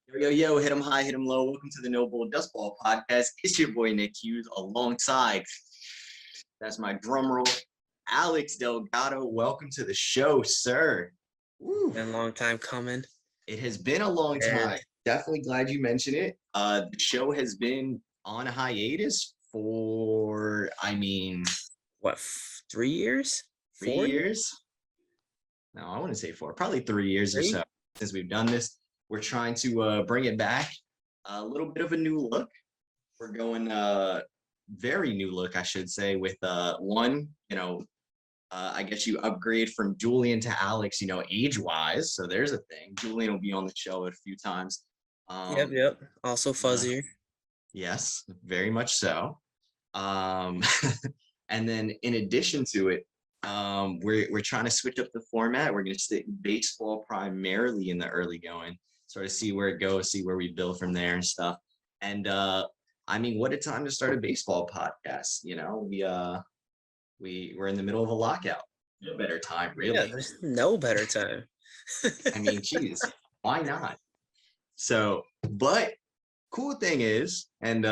Yo, hit 'em high, hit 'em low. Welcome to the No Bull Dust Ball podcast. It's your boy Nick Hughes alongside, that's my drum roll, Alex Delgado. Welcome to the show, sir. Woo. Been a long time coming. It has been a long time. Definitely glad you mentioned it. The show has been on a hiatus for, What, 3 years? 3 years. No, I wouldn't say 4, probably 3 years or so since we've done this. We're trying to bring it back, a little bit of a new look. We're going very new look, I should say, with one, I guess you upgrade from Julian to Alex, age-wise. So there's a thing. Julian will be on the show a few times. Yep. Also fuzzier. Yes, very much so. And then in addition to it, we're trying to switch up the format. We're going to stick baseball primarily in the early going, sort of see where it goes, see where we build from there and stuff. And what a time to start a baseball podcast. We're in the middle of a lockout. No better time, really. Yeah, there's no better time. Geez, why not? So, but cool thing is, and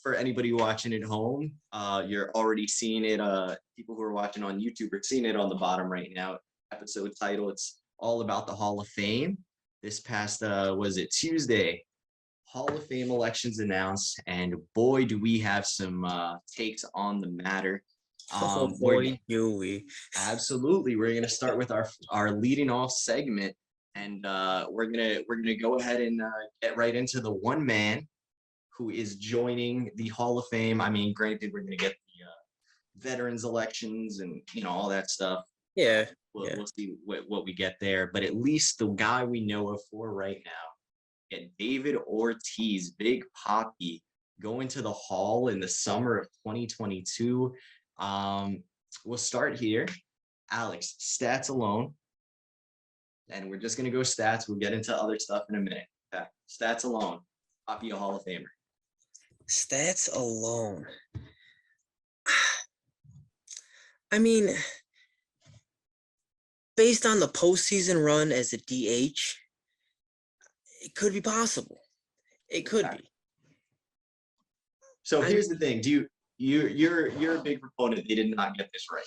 for anybody watching at home, you're already seeing it. People who are watching on YouTube are seeing it on the bottom right now. Episode title, it's all about the Hall of Fame. This past, was it Tuesday? Hall of Fame elections announced, and boy, do we have some takes on the matter. Boy, do we. Absolutely. We're going to start with our leading off segment, and we're gonna go ahead and get right into the one man who is joining the Hall of Fame. Granted, we're going to get the veterans elections and all that stuff. Yeah. We'll see what we get there, but at least the guy we know of for right now, David Ortiz, Big Papi, going to the Hall in the summer of 2022. We'll start here. Alex, stats alone, and we're just going to go stats. We'll get into other stuff in a minute. Okay. Stats alone, Papi a Hall of Famer. Stats alone. Based on the postseason run as a DH, it could be possible. It could be. So here's the thing. You're a big proponent they did not get this right.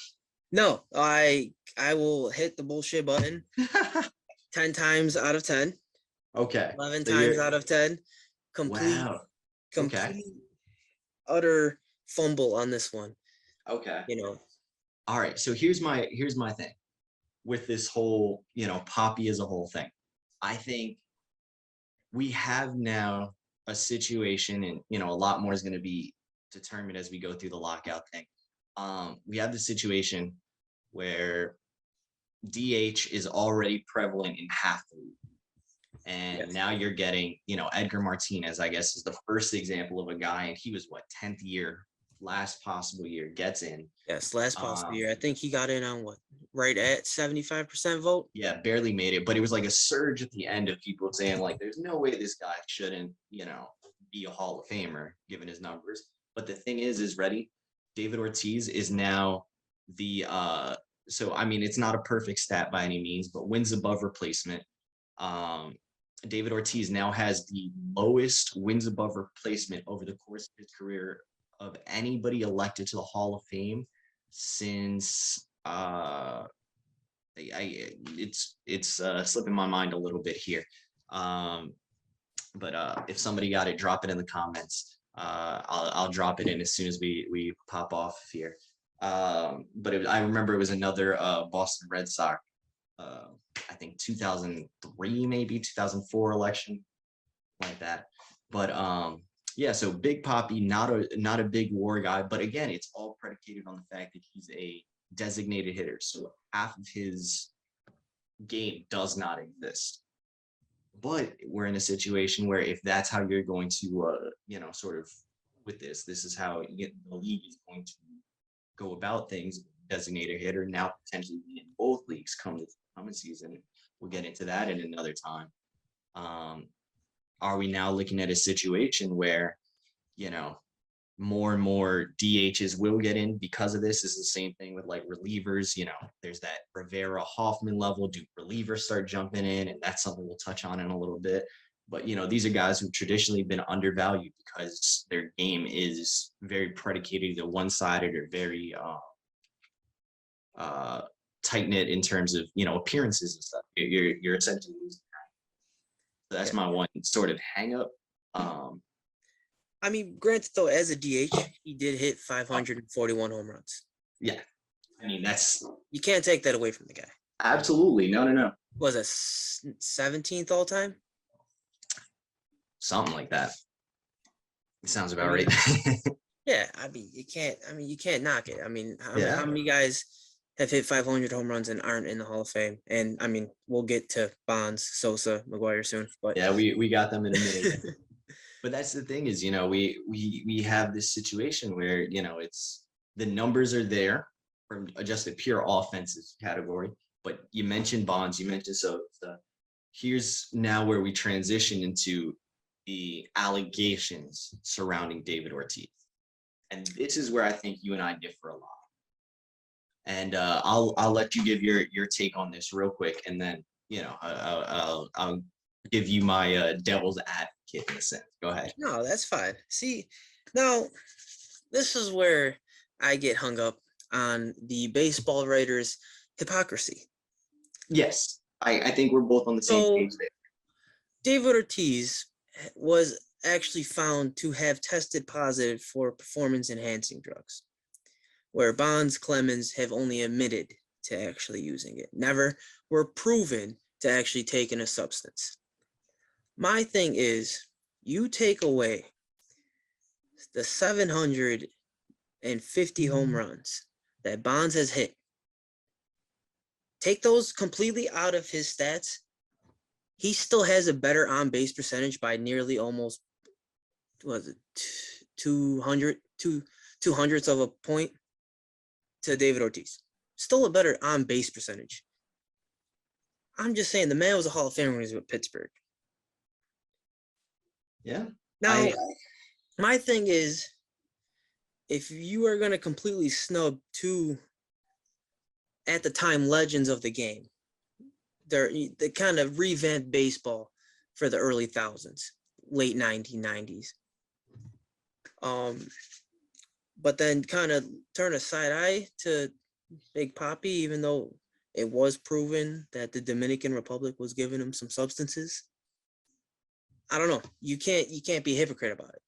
No, I will hit the bullshit button 10 times out of 10. Okay. 11 times out of 10. Complete, utter fumble on this one. Okay. All right. So here's my thing with this whole, Papi as a whole thing. I think we have now a situation, and a lot more is going to be determined as we go through the lockout thing. We have the situation where DH is already prevalent in half the league. And now you're getting, Edgar Martinez, I guess, is the first example of a guy, and he was 10th year, last possible year, gets in. Yes, last possible year. I think he got in on right at 75% vote? Yeah, barely made it, but it was like a surge at the end of people saying, there's no way this guy shouldn't, be a Hall of Famer, given his numbers. But the thing is ready, David Ortiz is now the, it's not a perfect stat by any means, but wins above replacement. David Ortiz now has the lowest wins above replacement over the course of his career of anybody elected to the Hall of Fame since it's slipping my mind a little bit here. But if somebody got it, drop it in the comments. I'll drop it in as soon as we pop off here. But I remember it was another Boston Red Sox. I think 2003, maybe 2004 election, like that. But so Big Papi, not a big WAR guy, but again, it's all predicated on the fact that he's a designated hitter. So half of his game does not exist. But we're in a situation where if that's how you're going to, sort of with this is how the league is going to go about things. Designated hitter now potentially be in both leagues come this coming season. We'll get into that in another time. Are we now looking at a situation where, more and more DHs will get in because of this? Is the same thing with relievers. There's that Rivera Hoffman level. Do relievers start jumping in? And that's something we'll touch on in a little bit. But these are guys who've traditionally been undervalued because their game is very predicated to one-sided or very uh, tight knit in terms of appearances and stuff. You're essentially losing. So that's Yeah. my one sort of hang up. I mean, granted though, as a DH, he did hit 541 home runs. Yeah, I mean that's You can't take that away from the guy. absolutely no. Was it 17th all time? Something like that. Sounds about I mean, right. Yeah, I mean, you can't knock it. I mean, Yeah. how many guys have hit 500 home runs and aren't in the Hall of Fame? And I mean, we'll get to Bonds, Sosa, McGuire soon, but Yeah, we got them in a minute. But that's the thing is, we have this situation where, it's the numbers are there from just a pure offensive category. But you mentioned Bonds, you mentioned so here's now where we transition into the allegations surrounding David Ortiz. And this is where I think you and I differ a lot. And I'll let you give your take on this real quick, and then I'll give you my devil's advocate in a sense. Go ahead. no, that's fine. See, now this is where I get hung up on the baseball writers' hypocrisy. Yes, I think we're both on the same So page there. David Ortiz was actually found to have tested positive for performance-enhancing drugs, where Bonds, Clemens have only admitted to actually using it, never were proven to actually taking a substance. My thing is, you take away the 750 home runs that Bonds has hit, take those completely out of his stats, he still has a better on-base percentage by nearly almost, was it 200, 200ths of a point to David Ortiz. Still a better on-base percentage. I'm just saying the man was a Hall of Famer when he was with Pittsburgh. Yeah. Now, my thing is, if you are going to completely snub two, at the time, legends of the game, they kind of revamped baseball for the early thousands, late 1990s. But then kind of turn a side eye to Big Papi, even though it was proven that the Dominican Republic was giving him some substances. I don't know. You can't be a hypocrite about it.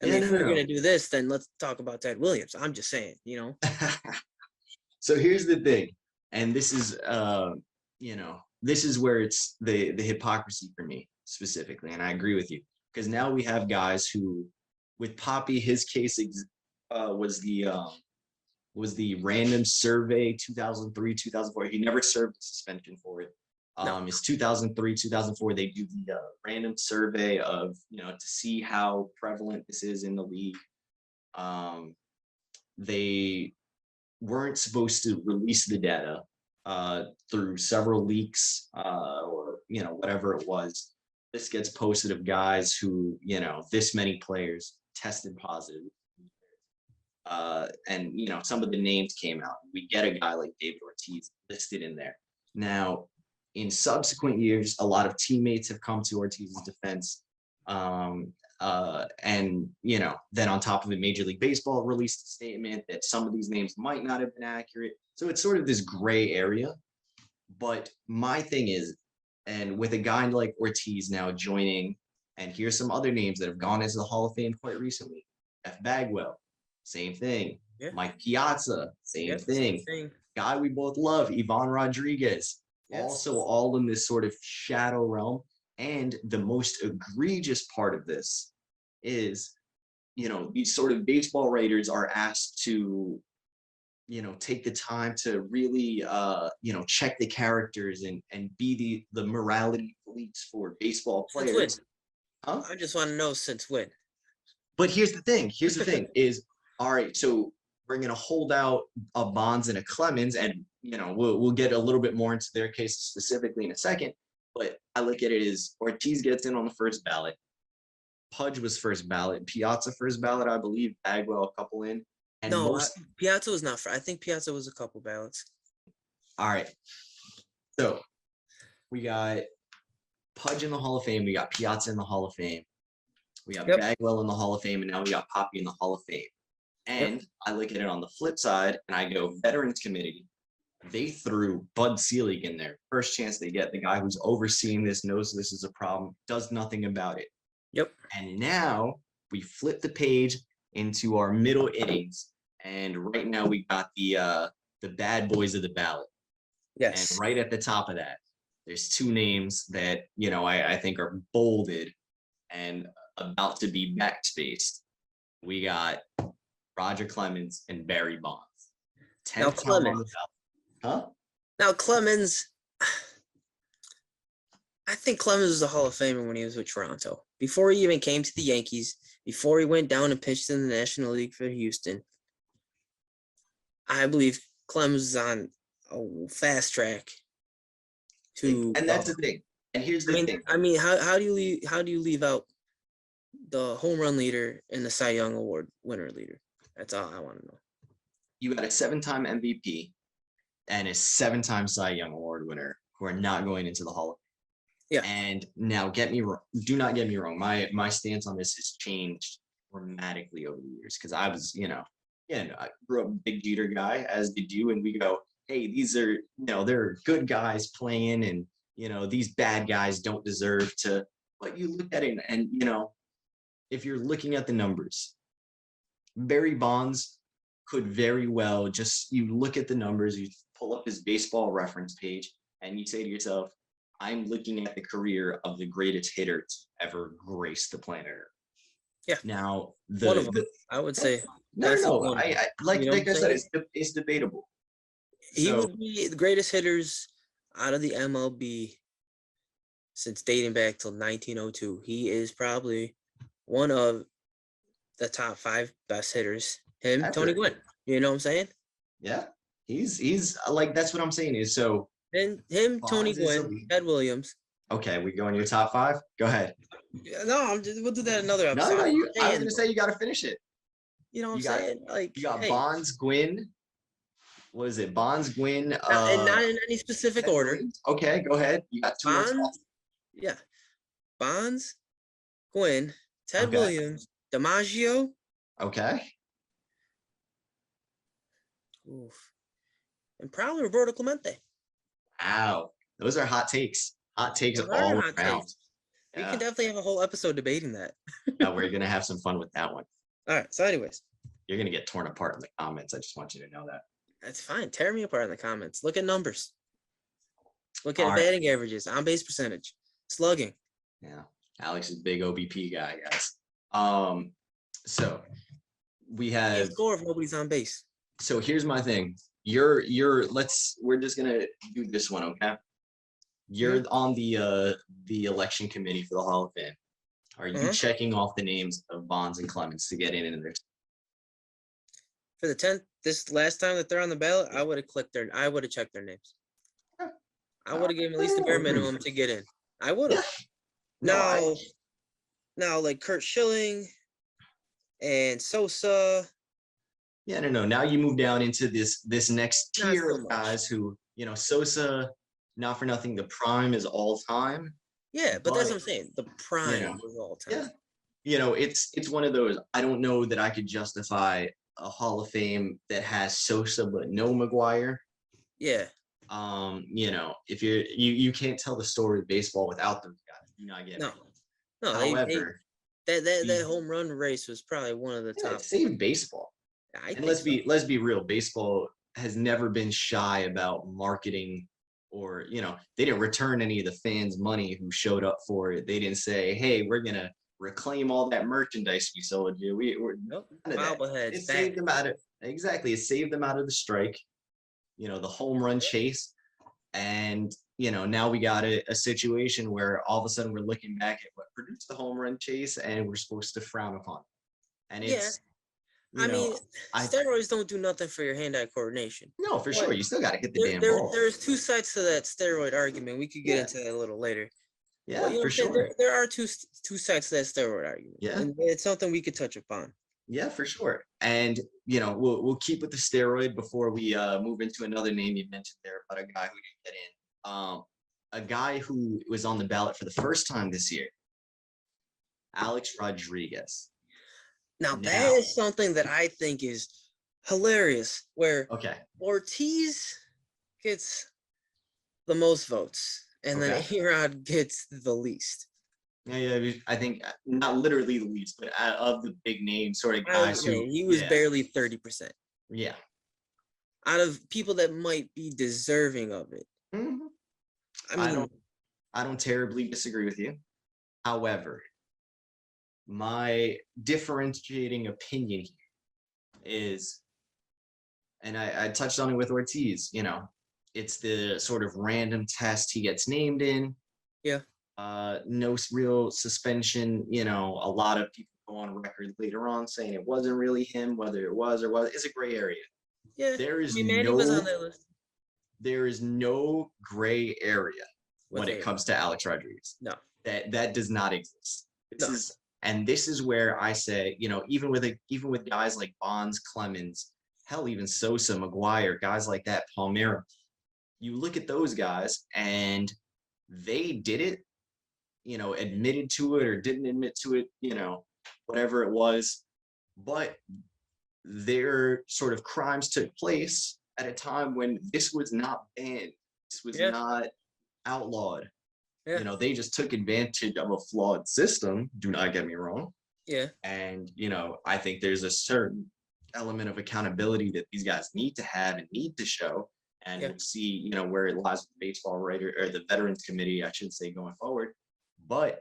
I mean, if we're gonna do this, then let's talk about Ted Williams. I'm just saying, So here's the thing, and this is this is where it's the hypocrisy for me specifically, and I agree with you, because now we have guys who, with Papi, his case was the random survey 2003 2004. He never served a suspension for it. No. It's 2003 2004. They do the random survey of to see how prevalent this is in the league. They weren't supposed to release the data through several leaks or whatever it was. This gets posted of guys who this many players tested positive. And some of the names came out. We get a guy like David Ortiz listed in there. Now, in subsequent years, a lot of teammates have come to Ortiz's defense. And then on top of it, Major League Baseball released a statement that some of these names might not have been accurate. So it's sort of this gray area. But my thing is, and with a guy like Ortiz now joining, and here's some other names that have gone into the Hall of Fame quite recently. F. Bagwell, same thing. Yeah. Mike Piazza, same thing. Same thing. Guy we both love, Ivan Rodriguez. Yes. Also all in this sort of shadow realm. And the most egregious part of this is, these sort of baseball writers are asked to, take the time to really, check the characters and be the morality police for baseball players. Huh? I just want to know since when. But here's the thing is, all right, so we're going to hold out a Bonds and a Clemens, and, we'll get a little bit more into their case specifically in a second. But I look at it as Ortiz gets in on the first ballot. Pudge was first ballot. Piazza first ballot, I believe. Bagwell a couple in. And no, Piazza was not. I think Piazza was a couple ballots. All right. So we got Pudge in the Hall of Fame. We got Piazza in the Hall of Fame. We got Yep. Bagwell in the Hall of Fame, and now we got Poppy in the Hall of Fame. And I look at it on the flip side, and I go, Veterans Committee. They threw Bud Selig in there. First chance they get, the guy who's overseeing this knows this is a problem, does nothing about it. Yep. And now we flip the page into our middle innings, and right now we got the bad boys of the ballot. Yes. And right at the top of that, there's two names that I think are bolded and about to be backspaced. We got Roger Clemens and Barry Bonds. Now 10th time on the Clemens. ballot. Huh? Now Clemens, I think Clemens was a Hall of Famer when he was with Toronto. Before he even came to the Yankees, before he went down and pitched in the National League for Houston, I believe Clemens was on a fast track to. And that's the thing. And here's the thing. I mean, how do you leave out the home run leader and the Cy Young Award winner leader? That's all I want to know. You got a 7-time MVP and a 7-time Cy Young Award winner who are not going into the Hall of Fame. Yeah. And now do not get me wrong. My stance on this has changed dramatically over the years because I was, I grew up a big Jeter guy, as did you, and we go, hey, these are, they're good guys playing, and these bad guys don't deserve to. But you look at it, and if you're looking at the numbers, Barry Bonds could very well you look at the numbers, you pull up his baseball reference page, and you say to yourself, I'm looking at the career of the greatest hitter to ever grace the planet Earth. Yeah. Now, one of them, I would say. No. Like I said, it's debatable. He would be the greatest hitters out of the MLB since dating back till 1902. He is probably one of the top 5 best hitters. Him, Tony Gwynn. You know what I'm saying? Yeah. He's like, that's what I'm saying is so. And him, Tony Gwynn, Ted Williams. Okay, we go in your top 5? Go ahead. No, we'll do that another episode. No, I was gonna say you gotta finish it. You know what I'm saying? Like, you got Bonds, Gwynn. What is it? Bonds, Gwynn. And not in any specific order. Okay, go ahead. You got 2 more spots. Yeah. Bonds, Gwynn, Ted Williams, DiMaggio. Okay. Oof. And probably Roberto Clemente. Wow. Those are hot takes. Hot takes all around. We can definitely have a whole episode debating that. Yeah, we're going to have some fun with that one. All right. So anyways. You're going to get torn apart in the comments. I just want you to know that. That's fine. Tear me apart in the comments. Look at numbers. Look at batting averages, on-base percentage, slugging. Yeah. Alex is a big OBP guy, guys. So we have score if nobody's on base. So here's my thing. We're just gonna do this one, okay? You're on the election committee for the Hall of Fame. Are you checking off the names of Bonds and Clemens to get in there? For the 10th, this last time that they're on the ballot, I would have checked their names. I would have given at least the bare minimum to get in. I would have. Now, like Kurt Schilling and Sosa. Yeah, no. Now you move down into this next tier of guys who, Sosa, not for nothing, the prime is all time. Yeah, but that's what I'm saying. The prime was all time. Yeah. It's one of those, I don't know that I could justify a Hall of Fame that has Sosa but no McGuire. Yeah. If you can't tell the story of baseball without those guys. You know, I get it. No. However, that home run race was probably one of the top. It saved baseball. And let's be real. Baseball has never been shy about marketing, or they didn't return any of the fans' money who showed up for it. They didn't say, "Hey, we're gonna reclaim all that merchandise we sold you." It saved them out of It saved them out of the strike. The home run chase, and now we got a situation where all of a sudden we're looking back at what produced the home run chase, and we're supposed to frown upon it. And it's. Steroids don't do nothing for your hand-eye coordination. No, for sure. You still got to hit the damn ball. There's 2 sides to that steroid argument. We could get into that a little later. Yeah, for sure. There are two sides to that steroid argument. Yeah. And it's something we could touch upon. Yeah, for sure. And, we'll keep with the steroid before we move into another name you mentioned there about a guy who didn't get in. a guy who was on the ballot for the first time this year, Alex Rodriguez. Now that Now, is something that I think is hilarious, where okay, Ortiz gets the most votes, and then okay. A-Rod gets the least. Yeah, I think not literally the least, but of the big name sort of I would guys say who, he was yeah, barely 30% yeah. out of people that might be deserving of it. Mhm. I I mean, don't, I don't terribly disagree with you. However, my differentiating opinion here is, and I touched on it with Ortiz, it's the sort of random test he gets named in. yeah, No real suspension. A lot of people go on record later on saying it wasn't really him, whether it was or was. It's a gray area. yeah. There I is mean, Manny was on no that list there is no gray area when with it A-Rod. comes to Alex Rodriguez. No, That does not exist. no, This is where I say, even with guys like Bonds, Clemens, hell, even Sosa, McGuire, guys like that, Palmeiro, you look at those guys and they did it, admitted to it or didn't admit to it, whatever it was. But their sort of crimes took place at a time when this was not banned. This was yeah, not outlawed. yeah, They just took advantage of a flawed system. Do not get me wrong. yeah, And, I think there's a certain element of accountability that these guys need to have and need to show. And yeah. we'll see, where it lies with the baseball writer or the Veterans Committee, I should say, going forward. But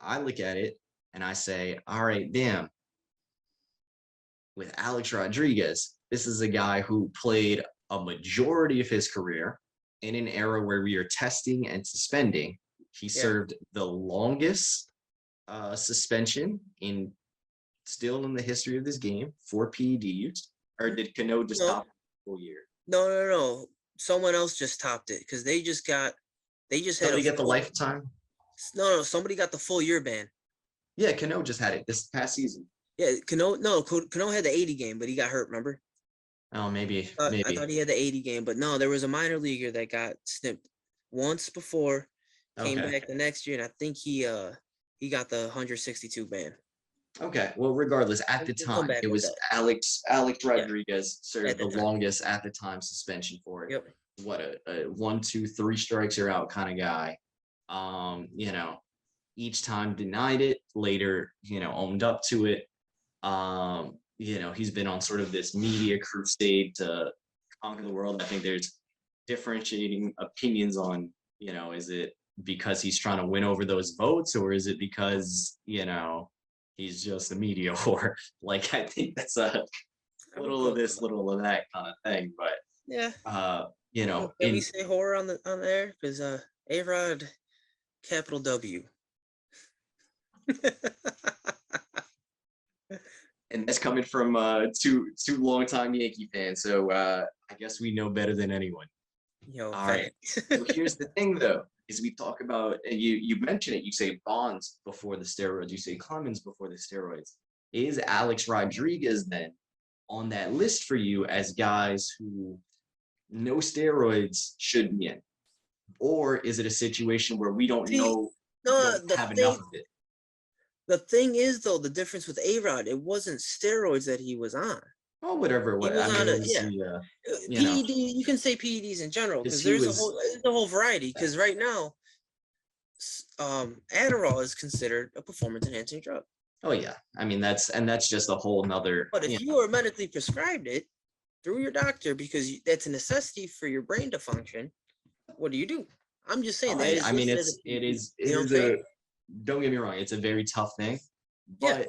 I look at it and I say, all right, damn, with Alex Rodriguez, this is a guy who played a majority of his career in an era where we are testing and suspending. He Yeah. served the longest suspension still in the history of this game for PEDs. Or did Cano just No, top the full year? no. Someone else just topped it because they just had Somebody a get the full, lifetime? no. Somebody got the full year ban. Yeah, Cano just had it this past season. Yeah, Cano had the 80 game, but he got hurt. Remember? Oh, maybe. I thought he had the 80 game, but no, there was a minor leaguer that got snipped once before, came Okay. back the next year, and I think he got the 162 ban. Okay. Well, regardless, at the We'll come time, back it with was that. Alex Yeah, Rodriguez served at the the time. longest at the time suspension for it. Yep. What a 1, 2, 3 strikes you're out kind of guy. Each time denied it, later, owned up to it. He's been on sort of this media crusade to conquer the world. I think there's differentiating opinions on, is it because he's trying to win over those votes, or is it because, he's just a media whore? Like, I think that's a little of this, little of that kind of thing. But yeah, can in we say horror on the air? Because A-Rod, capital W. and that's coming from two longtime Yankee fans. So I guess we know better than anyone. Yo, All right. So here's the thing, though, is we talk about, and you mention it. You say Bonds before the steroids. You say Clemens before the steroids. Is Alex Rodriguez then on that list for you as guys who no steroids should be in, or is it a situation where we don't know, have enough of it? The thing is, though, the difference with A-Rod, it wasn't steroids that he was on. Oh, whatever it was. He was I on mean, a, yeah. PED, you can say PEDs in general because there's a whole variety. Because right now, Adderall is considered a performance enhancing drug. Oh yeah, I mean that's just a whole nother. But if you are medically prescribed it through your doctor because that's a necessity for your brain to function, what do? I'm just saying that. I mean, it is don't get me wrong, it's a very tough thing, but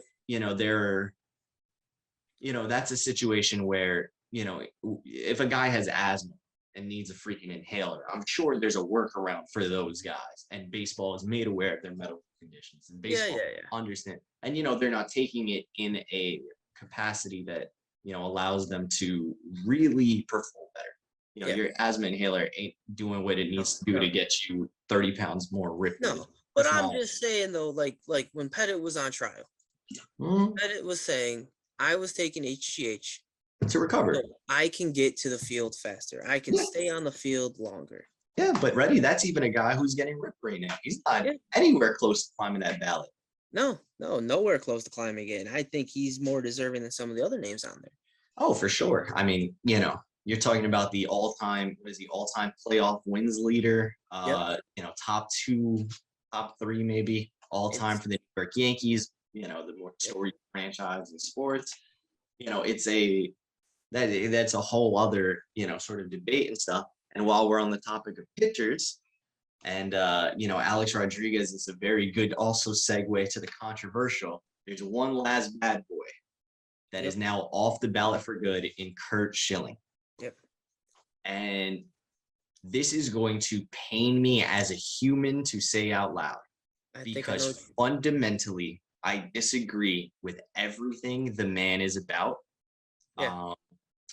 that's a situation where, if a guy has asthma and needs a freaking inhaler, I'm sure there's a workaround for those guys. And baseball is made aware of their medical conditions. And baseball understand. And, they're not taking it in a capacity that, allows them to really perform better. Your asthma inhaler ain't doing what it needs to do to get you 30 pounds more ripped. No, but I'm just saying, though, like when Pettit was on trial, Pettit was saying, I was taking HGH to recover. So I can get to the field faster. I can stay on the field longer. Yeah, but ready, that's even a guy who's getting ripped right now. He's not Yeah. anywhere close to climbing that ballot. No, nowhere close to climbing it. And I think he's more deserving than some of the other names on there. Oh, for sure. I mean, you're talking about the all-time playoff wins leader, Yep. top two, top three, maybe all time It's for the New York Yankees, the more yep. storied franchise in sports. That's a whole other, sort of debate and stuff. And while we're on the topic of pitchers, and Alex Rodriguez is a very good also segue to the controversial. There's one last bad boy that is Yep. now off the ballot for good in Curt Schilling. Yep. And this is going to pain me as a human to say out loud I think I know. because fundamentally I disagree with everything the man is about. Yeah.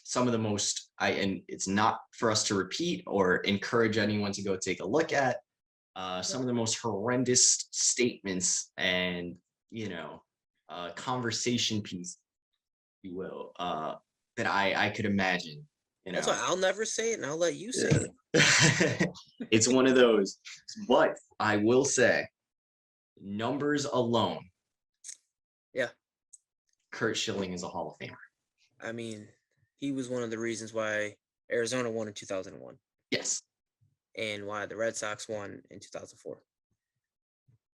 Some of the most and it's not for us to repeat or encourage anyone to go take a look at some of the most horrendous statements and conversation piece, if you will, that I could imagine. That's why I'll never say it, and I'll let you say it. It's one of those, but I will say, numbers alone. Yeah. Curt Schilling is a Hall of Famer. I mean, he was one of the reasons why Arizona won in 2001. Yes. And why the Red Sox won in 2004.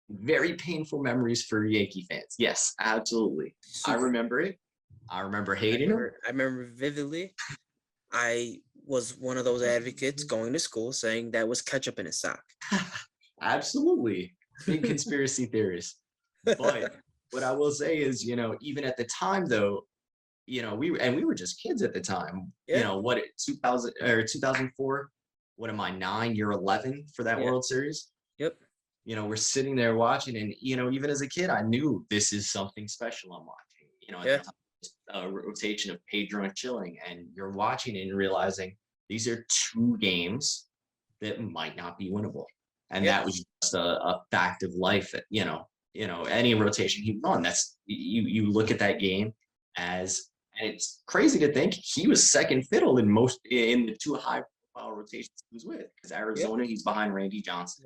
Very painful memories for Yankee fans. Yes, absolutely. Super. I remember it. I remember hating him. I remember vividly. I was one of those advocates going to school saying that was ketchup in his sock. Absolutely. Big conspiracy theorist. But what I will say is, even at the time though, we were just kids at the time. Yeah. 2000 or 2004? What am I, 9? You're 11 for that World Series? Yep. We're sitting there watching, and even as a kid, I knew this is something special I'm watching. At the time, a rotation of Pedro and Schilling, and you're watching and realizing these are two games that might not be winnable, and that was just a fact of life. Any rotation he won. That's you look at that game as, and it's crazy to think he was second fiddle in the two high profile rotations he was with, because Arizona he's behind Randy Johnson.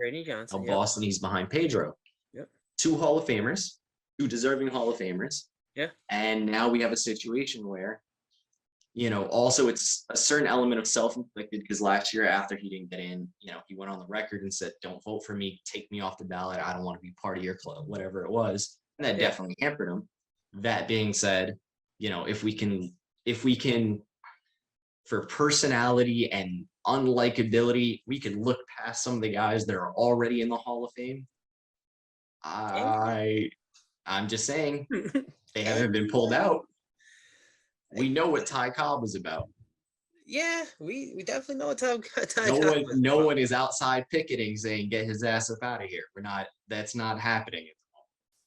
Boston he's behind Pedro. Yep. Two Hall of Famers, two deserving Hall of Famers. Yeah. And now we have a situation where, also it's a certain element of self-inflicted, because last year after he didn't get in, he went on the record and said, "Don't vote for me, take me off the ballot. I don't want to be part of your club," whatever it was. And that definitely hampered him. That being said, if we can, for personality and unlikability, we can look past some of the guys that are already in the Hall of Fame. I'm just saying, they haven't been pulled out. We know what Ty Cobb was about. Yeah, we definitely know what Ty Cobb was. No one is outside picketing saying, "Get his ass up out of here." That's not happening.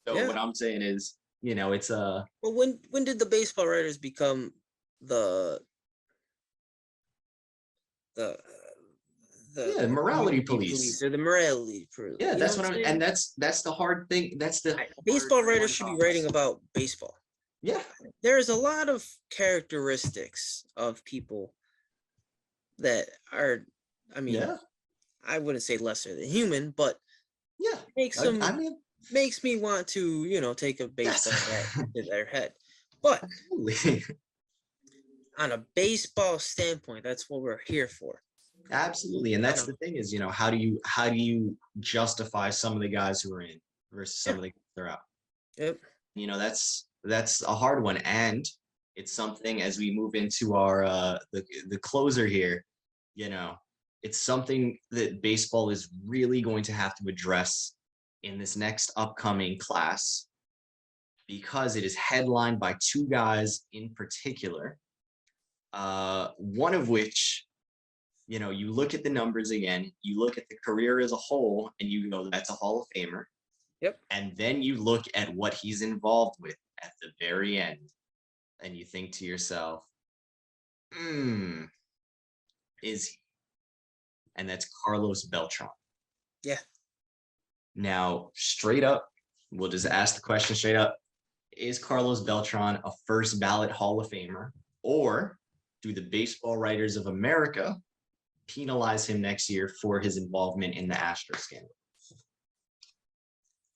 So what I'm saying is, it's a. Well, when did the baseball writers become the morality police? They're the morality police. Yeah, that's what I'm. And that's the hard thing. That's the baseball writers should be writing about baseball. Yeah, there's a lot of characteristics of people that are, I mean, I wouldn't say lesser than human, but makes me want to, take a baseball bat to their head. But on a baseball standpoint, that's what we're here for. Absolutely. And that's the thing is, how do you justify some of the guys who are in versus some of the guys that are out? Yep. That's a hard one. And it's something, as we move into our the closer here, it's something that baseball is really going to have to address in this next upcoming class, because it is headlined by two guys in particular, one of which, you look at the numbers again, you look at the career as a whole, and you go, that's a Hall of Famer. Yep. And then you look at what he's involved with at the very end, and you think to yourself, is he? And that's Carlos Beltran. Yeah. Now, straight up, we'll just ask the question straight up. Is Carlos Beltran a first ballot Hall of Famer, or do the Baseball Writers of America penalize him next year for his involvement in the Astros scandal?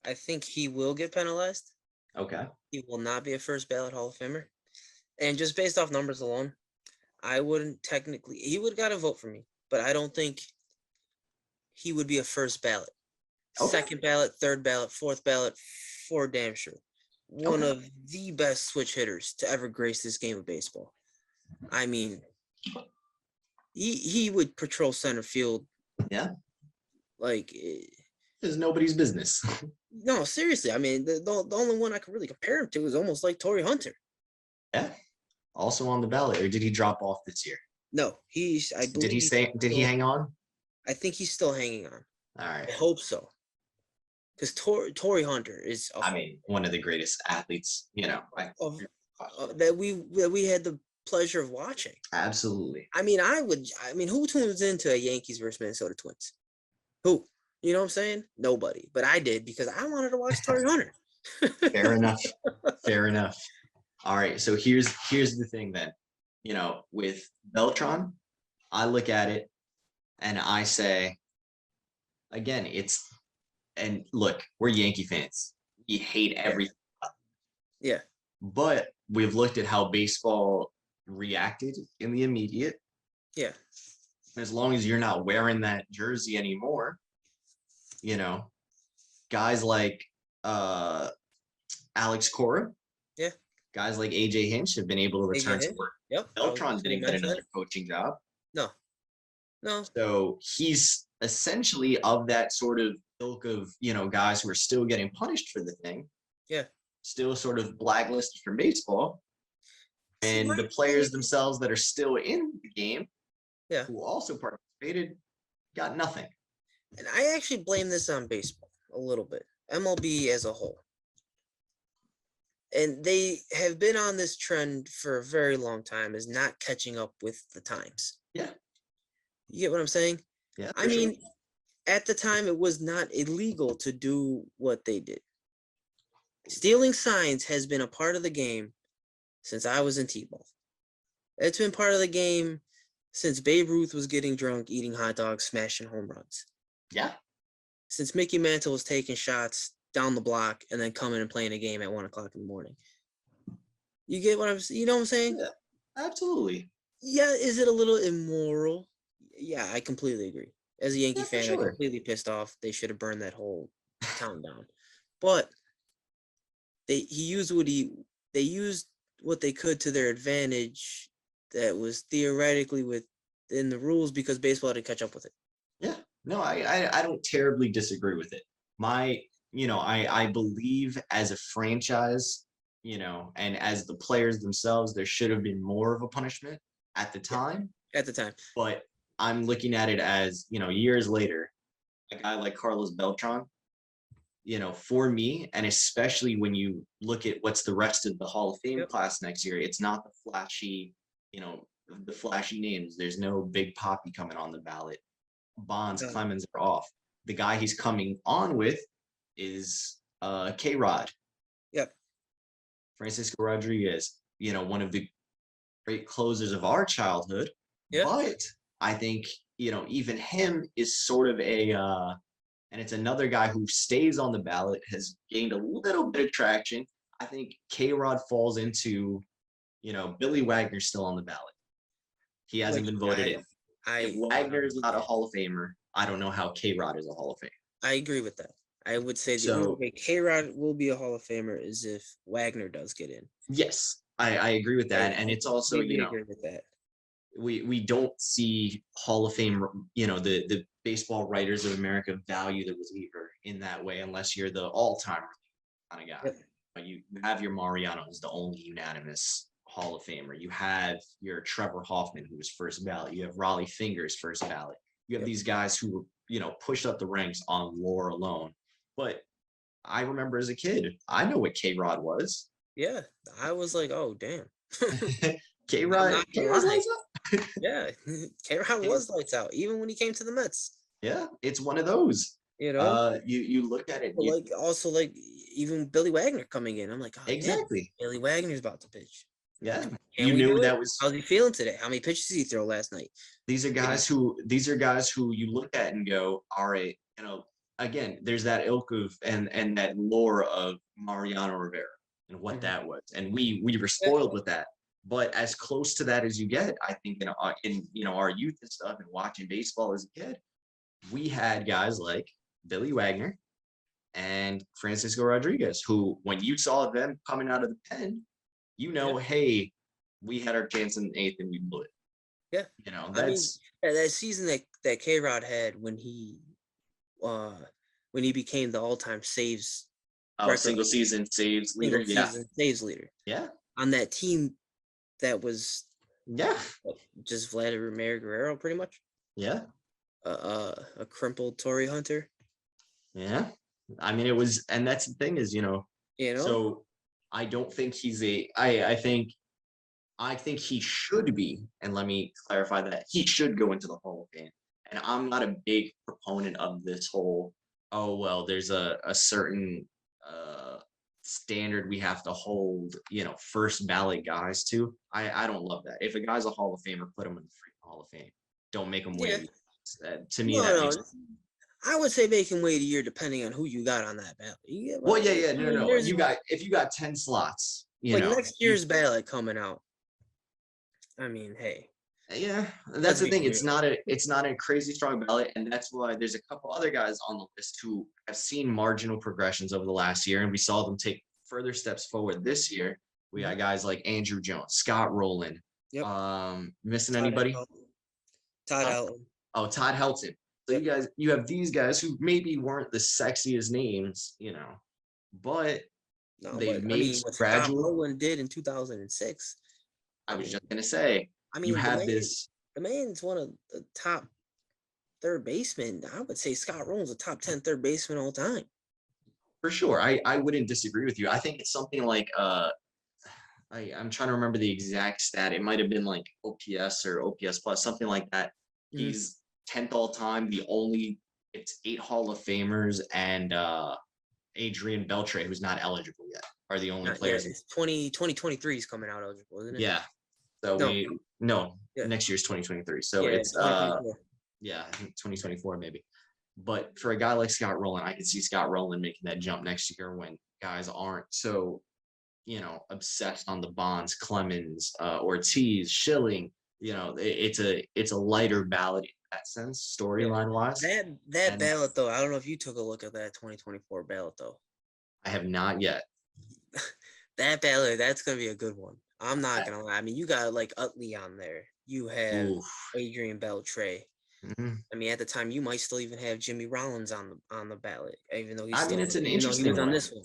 I think he will get penalized. Okay. He will not be a first ballot Hall of Famer. And just based off numbers alone, I wouldn't technically, he would got to vote for me, but I don't think he would be a first ballot. Okay. Second ballot, third ballot, fourth ballot, for damn sure. One of the best switch hitters to ever grace this game of baseball. I mean, he would patrol center field. Yeah. Like, It's nobody's business. no, seriously. I mean, the only one I could really compare him to is almost like Torrey Hunter. Yeah. Also on the ballot, or did he drop off this year? No, I believe. Did he hang on? I think he's still hanging on. All right. I hope so. Because Torrey Hunter is, one of the greatest athletes, that we had the pleasure of watching. Absolutely. I mean, who tunes into a Yankees versus Minnesota Twins? Who? You know what I'm saying? Nobody. But I did because I wanted to watch Torrey Hunter. Fair enough. Fair enough. All right. So here's the thing then. With Beltran, I look at it and I say, again, and look, we're Yankee fans. We hate everything. Yeah. But we've looked at how baseball reacted in the immediate. Yeah. As long as you're not wearing that jersey anymore, guys like Alex Cora, yeah, guys like AJ Hinch have been able to return to work. Yep. Beltran didn't get another coaching job. No. So he's essentially of that sort of ilk of, guys who are still getting punished for the thing. Yeah. Still sort of blacklisted from baseball. And the players themselves that are still in the game, yeah, who also participated, got nothing. And I actually blame this on baseball a little bit, MLB as a whole. And they have been on this trend for a very long time, is not catching up with the times. Yeah. You get what I'm saying? Yeah. I mean, at the time, it was not illegal to do what they did. Stealing signs has been a part of the game since I was in T-ball. It's been part of the game since Babe Ruth was getting drunk, eating hot dogs, smashing home runs. Yeah. Since Mickey Mantle was taking shots down the block and then coming and playing a game at 1:00 in the morning. You get what you know what I'm saying? Yeah, absolutely. Yeah, is it a little immoral? Yeah, I completely agree. As a Yankee fan, I'm completely pissed off. They should have burned that whole town down. But they used what they could to their advantage that was theoretically within the rules because baseball had to catch up with it. Yeah. No, I don't terribly disagree with it. I believe as a franchise, and as the players themselves, there should have been more of a punishment at the time. At the time. But I'm looking at it as, years later, a guy like Carlos Beltran, for me, and especially when you look at what's the rest of the Hall of Fame class next year, it's not the flashy names. There's no Big Poppy coming on the ballot. Bonds, Clemens are off. The guy he's coming on with is K-Rod. Yep. Francisco Rodriguez, one of the great closers of our childhood. Yep. But I think, even him is sort of and it's another guy who stays on the ballot, has gained a little bit of traction. I think K-Rod falls into, Billy Wagner's still on the ballot. He hasn't been voted in. If Wagner is not a Hall of Famer, I don't know how K-Rod is a Hall of Famer. I agree with that. I would say the only way K-Rod will be a Hall of Famer is if Wagner does get in. Yes, I agree with that. And it's also, agree with that. We don't see Hall of Fame, the baseball writers of America value the reliever in that way unless you're the all-time kind of guy. Yep. But you have your Mariano, who's the only unanimous Hall of Famer. You have your Trevor Hoffman, who was first ballot. You have Raleigh Fingers, first ballot. You have these guys who were, pushed up the ranks on lore alone. But I remember as a kid, I know what K-Rod was. Yeah, I was like, oh, damn. K-Rod was lights out. Yeah, K-Rod was lights out, even when he came to the Mets. Yeah, it's one of those. You look at it. Also, even Billy Wagner coming in. I'm like, oh, exactly. Damn, Billy Wagner's about to pitch. Yeah, Can you we knew do it? that was. How's he feeling today? How many pitches did he throw last night? These are guys who you look at and go, all right, again, there's that ilk of and that lore of Mariano Rivera and what Mhm. that was, and we were Yeah. spoiled with that. But as close to that as you get, I think in our youth and stuff, and watching baseball as a kid, we had guys like Billy Wagner and Francisco Rodriguez, who when you saw them coming out of the pen, hey, we had our chance in the eighth and we blew it. Yeah. I mean, That's that season that K Rod had uh when he became the all-time saves record single season saves leader. single Yeah, season saves leader yeah, on that team that was yeah, just Vladimir Guerrero pretty much. yeah, A crumpled Tory Hunter, yeah. I mean, it was, and that's the thing is, you know? so I don't think he's a. I think he should be, and let me clarify that he should go into the Hall of Fame. And I'm not a big proponent of this whole, oh well, there's a certain standard we have to hold, first ballot guys to. I don't love that. If a guy's a Hall of Famer, put him in the free Hall of Fame. Don't make him Yeah. wait. To me, that No, makes. I would say make him wait a year depending on who you got on that ballot. Well, yeah, I no, mean, no. there's If you got 10 slots, like next year's ballot coming out. I mean, hey, yeah, that's let's the be thing. real. It's not a crazy strong ballot, and that's why there's a couple other guys on the list who have seen marginal progressions over the last year, and we saw them take further steps forward this year. We got guys like Andrew Jones, Scott Rowland. Yep. Missing Todd anybody? Helton. Todd Huh? Helton. Oh, Todd Helton. So Yep. you have these guys who maybe weren't the sexiest names, but No, they've but I made mean, what Scott gradual. Rowland did in 2006. I I was mean, just gonna say, I you mean, have this. the man's one of the top third basemen. I would say Scott Rowland's a top 10 third baseman all time. For sure. I wouldn't disagree with you. I think it's something like I'm trying to remember the exact stat. It might have been like OPS or OPS plus, something like that. Mhm. He's 10th all time. It's 8 Hall of Famers and Adrian Beltre, who's not eligible yet, are the only Yeah, players. it's 2023 is coming out eligible, isn't it? Yeah. So No. Yeah. next year's 2023. So Yeah, it's 2024. yeah, I think 2024 maybe. But for a guy like Scott Rowland, I could see Scott Rowland making that jump next year when guys aren't so, obsessed on the Bonds, Clemens, Ortiz, Schilling. It's a lighter ballot in that sense, storyline wise. That ballot though, I don't know if you took a look at that 2024 ballot though. I have not yet. That ballot, that's gonna be a good one. I'm not gonna lie. I mean, you got like Utley on there. You have Adrian Beltre. Mm-hmm. I mean, at the time, you might still even have Jimmy Rollins on the ballot, even though it's an he interesting was on one. this one.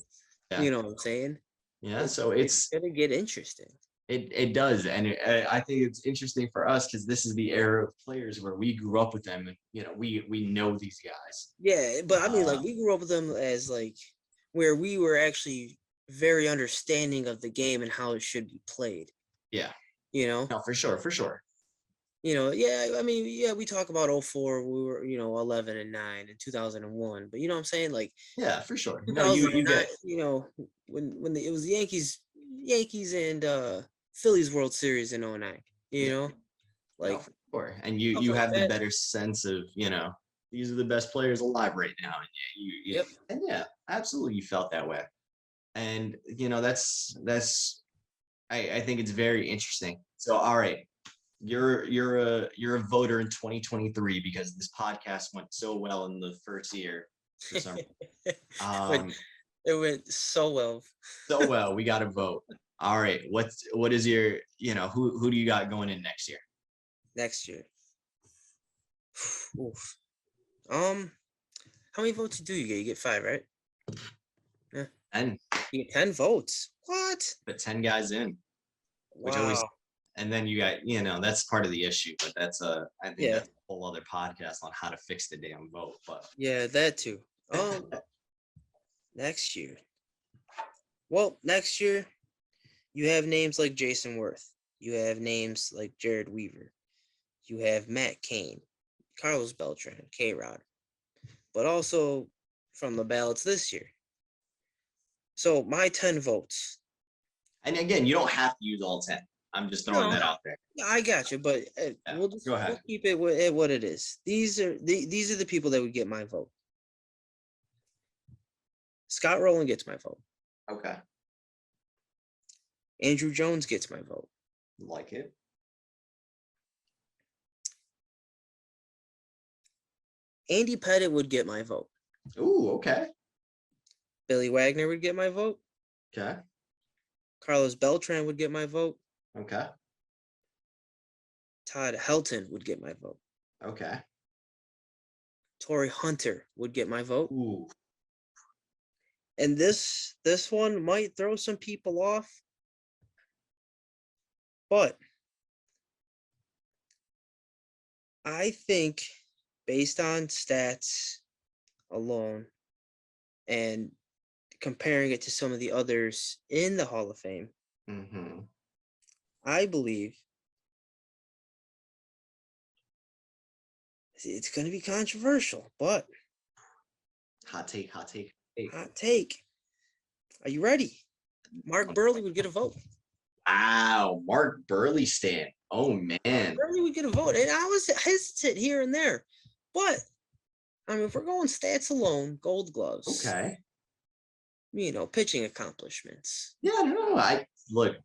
Yeah. You know what I'm saying? Yeah. So it's gonna get interesting. It does, and I think it's interesting for us because this is the era of players where we grew up with them, and we know these guys. Yeah, but I mean, like we grew up with them as like where we were actually very understanding of the game and how it should be played. Yeah. No, for sure. Yeah, I mean, yeah, we talk about 04, we were, 11 and 9 and 2001, but you know what I'm saying? Like, yeah, for sure. No, 2009, you get, when it was Yankees and Phillies World Series in 09, like, for sure. And you have the better sense of, these are the best players alive right now. And and yeah, absolutely. You felt that way. And, I think it's very interesting. So, all right. You're a voter in 2023 because this podcast went so well in the first year. For some, it went so well. So well, we got to vote. All right, what is your who do you got going in next year? Next year, oof. How many votes do you get? You get 5, right? Yeah. 10. You get 10 votes. What? But 10 guys in. Which wow. always. And then you got, that's part of the issue, but that's I think that's a whole other podcast on how to fix the damn vote. But yeah, that too. Next year. Well, next year, you have names like Jason Worth. You have names like Jared Weaver. You have Matt Cain, Carlos Beltran, K-Rod. But also from the ballots this year. So my 10 votes. And again, you don't have to use all 10. I'm just throwing No. that out there. I got you, but Yeah, we'll just go ahead. we'll keep it at what it is. These are the people that would get my vote. Scott Rowland gets my vote. Okay. Andrew Jones gets my vote. Like it. Andy Pettit would get my vote. Ooh, okay. Billy Wagner would get my vote. Okay. Carlos Beltran would get my vote. Okay. Todd Helton would get my vote. Okay. Torrey Hunter would get my vote. Ooh. And this one might throw some people off, but I think based on stats alone and comparing it to some of the others in the Hall of Fame, Mm-hmm. I believe it's going to be controversial, but Hot take. hot take. Are you ready? Mark Burley would get a vote. Wow, Mark Burleyston. Oh man. Burley would get a vote, and I was hesitant here and there, but I mean, if we're going stats alone, Gold Gloves, Okay. Pitching accomplishments, Yeah, no. I look.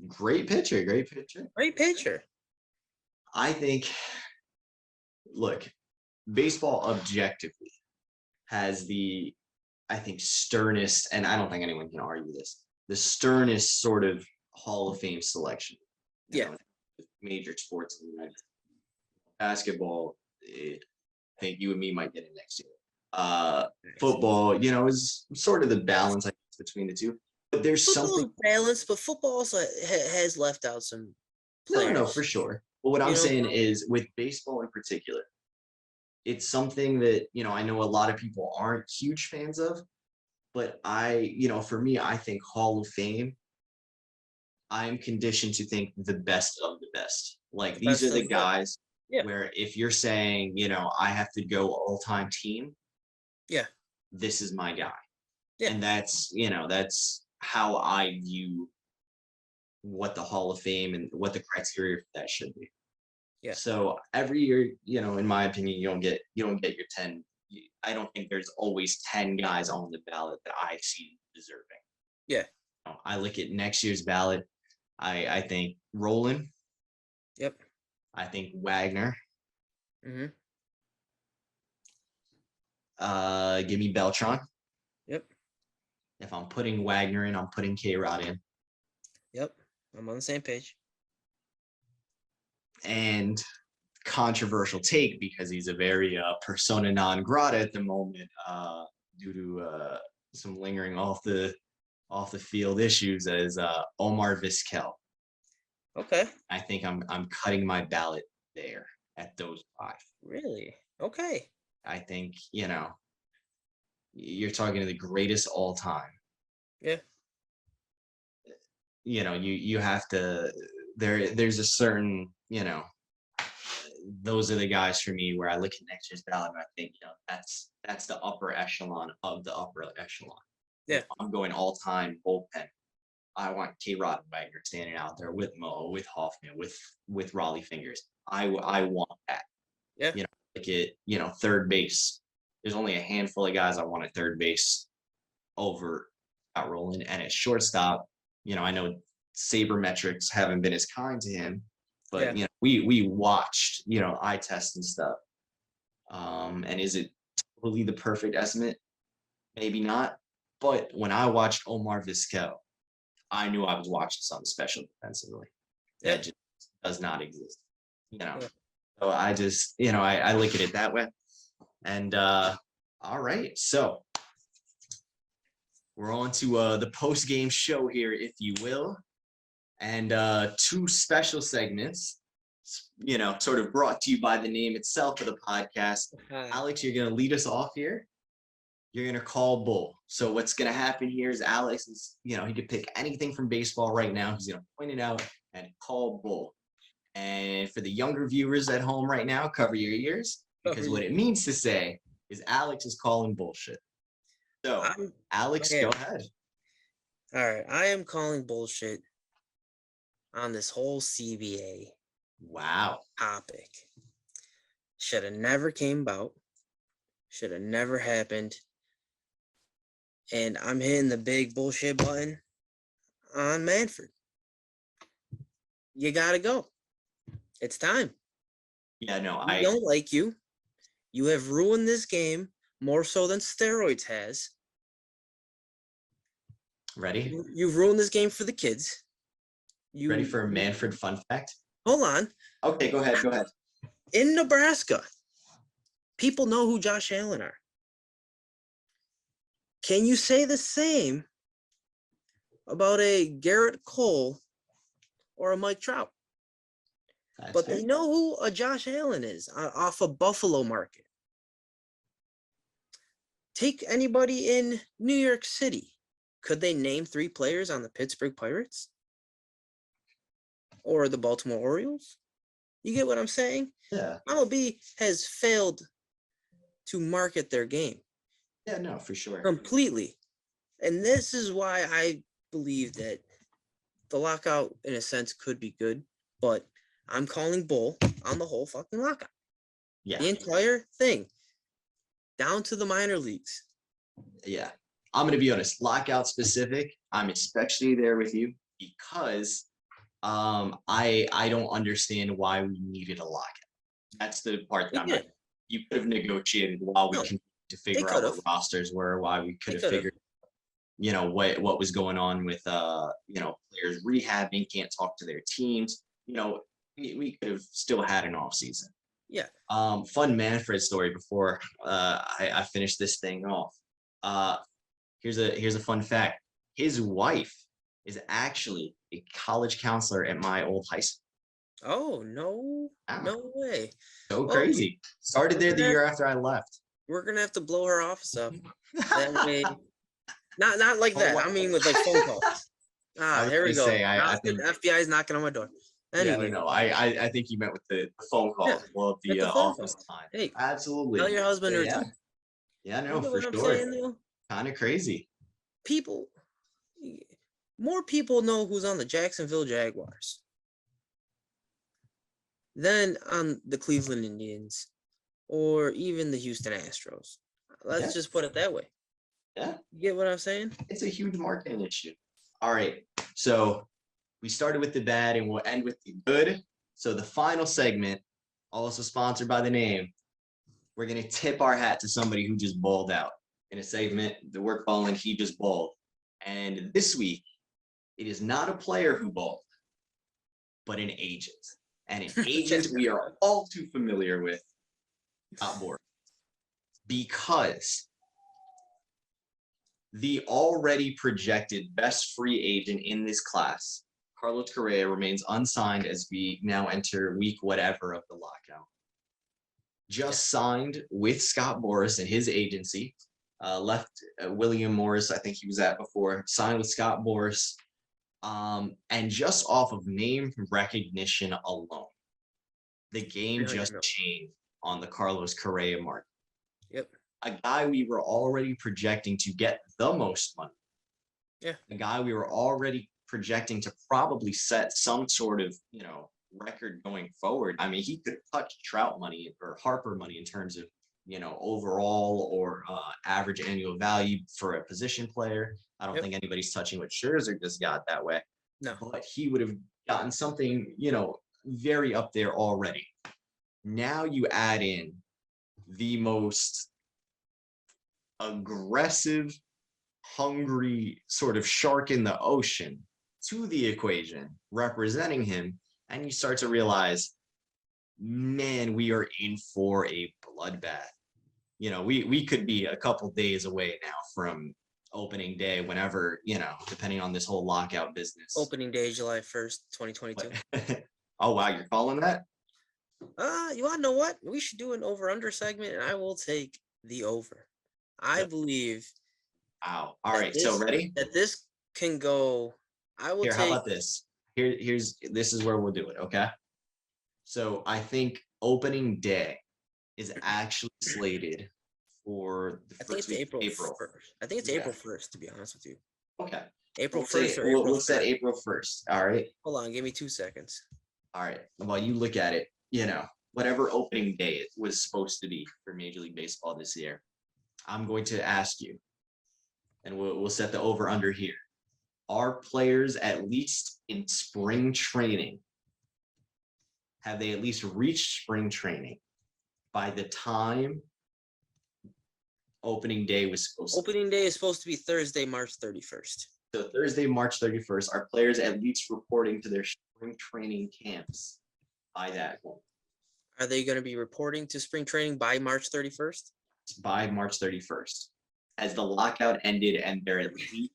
Great pitcher. great pitcher. I think. Look, baseball objectively has I think, sternest, and I don't think anyone can argue this, the sternest sort of Hall of Fame selection. Yeah. Major sports in the United States. Basketball, I think you and me might get it next year. Football, is sort of the balance, I guess, between the two. But there's Football's something. balanced, but football also has left out some players. No, for sure. But what I'm saying is, with baseball in particular, it's something that, I know a lot of people aren't huge fans of, but for me, I think Hall of Fame, I'm conditioned to think the best of the best. Like, these are the guys where if you're saying, I have to go all-time team, yeah, this is my guy. Yeah. And that's how I view what the Hall of Fame and what the criteria for that should be. Yeah. So every year, in my opinion, you don't get your 10. I don't think there's always 10 guys on the ballot that I see deserving. Yeah. I look at next year's ballot. I think Roland. Yep. I think Wagner. Mm-hmm. Give me Beltran. Yep. If I'm putting Wagner in, I'm putting K-Rod in. Yep. I'm on the same page. And controversial take, because he's a very persona non grata at the moment, due to some lingering off the field issues, as Omar Vizquel. Okay. I think I'm cutting my ballot there at those 5. Really? Okay. I think, you're talking to the greatest all time. Yeah. You have to, there's a certain, those are the guys for me where I look at next year's ballot and I think, that's the upper echelon of the upper echelon. Yeah. If I'm going all time bullpen, I want K-Rod and Wagner standing out there with Mo, with Hoffman, with Raleigh Fingers. I want that. Yeah. Like at third base. There's only a handful of guys I want at third base over Scott Rowland, and at shortstop, I know sabermetrics haven't been as kind to him, but we watched, eye tests and stuff. And is it totally the perfect estimate? Maybe not. But when I watched Omar Vizquel, I knew I was watching something special defensively that just does not exist. So I just, I look at it that way. And all right, so we're on to the post-game show here, if you will, and 2 special segments, sort of brought to you by the name itself of the podcast. Alex, you're going to lead us off here. You're going to call bull. So what's going to happen here is Alex is, he could pick anything from baseball right now. He's going to point it out and call bull. And for the younger viewers at home right now, cover your ears, because what it means to say is Alex is calling bullshit. So, Alex, go ahead. All right, I am calling bullshit on this whole CBA Wow. topic. Should have never came about. Should have never happened. And I'm hitting the big bullshit button on Manfred. You gotta go. It's time. Yeah, no, We don't like you. You have ruined this game more so than steroids has. ready? You've ruined this game for the kids. Ready for a Manfred fun fact? Hold on. Okay, go ahead. Go ahead. In Nebraska, people know who Josh Allen are. Can you say the same about a Garrett Cole or a Mike Trout? That's But fair. they know who a Josh Allen is off a Buffalo market. Take anybody in New York City. Could they name 3 players on the Pittsburgh Pirates? Or the Baltimore Orioles? You get what I'm saying? Yeah. MLB has failed to market their game Yeah, no, for sure. completely. And this is why I believe that the lockout, in a sense, could be good. But I'm calling bull on the whole fucking lockout. Yeah. The entire thing. Down to the minor leagues. Yeah. I'm gonna be honest, lockout specific, I'm especially there with you because I don't understand why we needed a lockout. That's the part that I'm not. You could have negotiated while we No, continued to figure out could've. what rosters were, why we could They have could've. figured, what was going on with players rehabbing, can't talk to their teams. We could have still had an off season. Yeah. Fun Manfred story before I finish this thing off. Here's a fun fact. His wife is actually a college counselor at my old high school. Oh, no. Ah, No way. so Well, crazy. Started there the year after I left. We're gonna have to blow her office up. That way. Not like that. I mean with like phone calls. I was Here we gonna go. say, I Now think, the FBI is knocking on my door. Anyway. no. I think you meant with the phone calls. Yeah, Well, with the the phone office calls. time. Hey, Absolutely. tell your husband to Yeah. retire. Yeah, You no, know for what I'm sure. saying, though? Kind of crazy. People, more people know who's on the Jacksonville Jaguars than on the Cleveland Indians or even the Houston Astros. Let's Yeah. just put it that way. Yeah. You get what I'm saying? It's a huge marketing issue. All right. So we started with the bad and we'll end with the good. So the final segment, also sponsored by the name, we're going to tip our hat to somebody who just balled out in a segment that we're calling He Just Balled. And this week, it is not a player who balled, but an agent. And an agent we are all too familiar with, Scott Boras. Because the already projected best free agent in this class, Carlos Correa, remains unsigned as we now enter week whatever of the lockout. Just signed with Scott Boras and his agency. Left William Morris, I think he was at before, signed with Scott Boras. And just off of name recognition alone, the game just changed on the Carlos Correa market. Yep. A guy we were already projecting to get the most money. Yeah. A guy we were already projecting to probably set some sort of, record going forward. I mean, he could touch Trout money or Harper money in terms of, overall or average annual value for a position player. I don't think anybody's touching what Scherzer just got that way. No. But he would have gotten something, very up there already. Now you add in the most aggressive, hungry sort of shark in the ocean to the equation, representing him, and you start to realize, man, we are in for a bloodbath. We could be a couple days away now from opening day, whenever, depending on this whole lockout business. Opening day, July 1st, 2022. Oh, wow, you're calling that? You want to know what? We should do an over-under segment, and I will take the over. I believe. Wow. All right. So ready? That this can go. I will How about this? This is where we'll do it. Okay. So I think opening day is actually slated for the first week of April. I think it's April 1st, to be honest with you. Okay. April We'll say 1st or we'll April set 3rd? April 1st. All right. Hold on, give me 2 seconds. All right. Well, you look at it, whatever opening day it was supposed to be for Major League Baseball this year, I'm going to ask you, and we'll set the over under here. Are players at least in spring training? Have they at least reached spring training by the time opening day was supposed to be? Opening day is supposed to be Thursday, March 31st. So Thursday, March 31st, are players at least reporting to their spring training camps by that point? Are they going to be reporting to spring training by March 31st? By March 31st, as the lockout ended and they're at least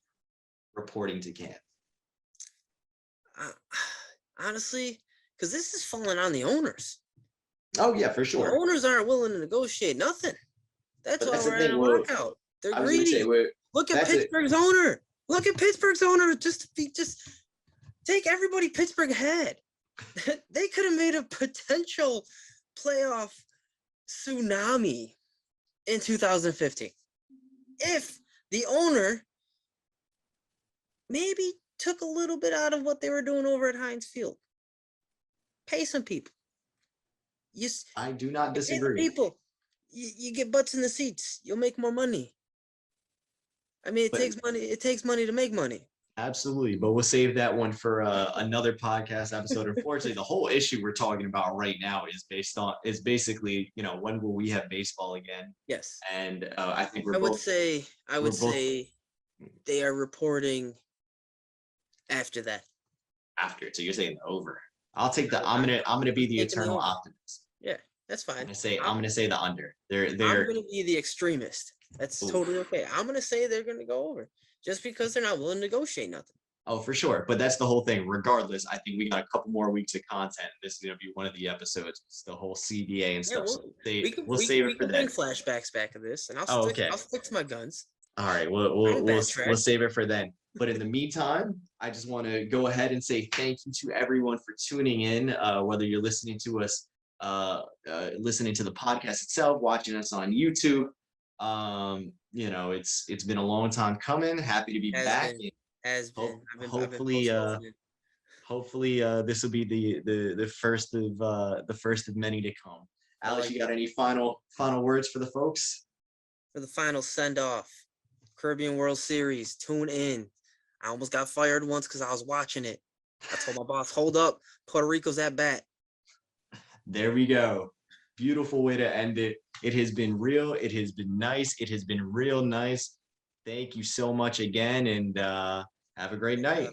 reporting to camp. Honestly, because this is falling on the owners. Oh yeah, for The sure. owners aren't willing to negotiate nothing. That's But why that's the we're in thing, a well, lockout. They're I was gonna greedy. say, Look at that's it. Pittsburgh's owner. Look at Pittsburgh's owner. Just take everybody Pittsburgh had. They could have made a potential playoff tsunami in 2015 if the owner maybe took a little bit out of what they were doing over at Heinz Field. Pay some people. I do not Pay the disagree. people. You get butts in the seats. You'll make more money. I mean, it But- takes money. It takes money to make money. Absolutely, but we'll save that one for another podcast episode. Unfortunately, the whole issue we're talking about right now is basically, when will we have baseball again? Yes. And I think I would say they are reporting after that. after. So you're saying over. I'll take the. I'm gonna be the Taking the eternal over. optimist. Yeah, that's fine. I'm gonna say the under. I'm They're gonna be the extremist. That's Oof. totally okay. I'm gonna say they're gonna go over just because they're not willing to negotiate nothing. Oh, for sure. But that's the whole thing. Regardless, I think we got a couple more weeks of content. This is going to be one of the episodes. It's the whole CBA and stuff. So we'll save it for bring then. flashbacks back to this, and Okay. I'll stick to my guns. All right. I'm We'll backtrack. save it for then. But in the meantime, I just want to go ahead and say thank you to everyone for tuning in. Whether you're listening to us, listening to the podcast itself, watching us on YouTube. It's been a long time coming. Happy to be back. Has been. Hopefully, this will be the first of many to come. Alex, you got any final words for the folks? For the final send off, Caribbean World Series. Tune in. I almost got fired once because I was watching it. I told my boss, "Hold up, Puerto Rico's at bat." There we go. Beautiful way to end it. It has been real. It has been nice. It has been real nice. Thank you so much again, and have a great night.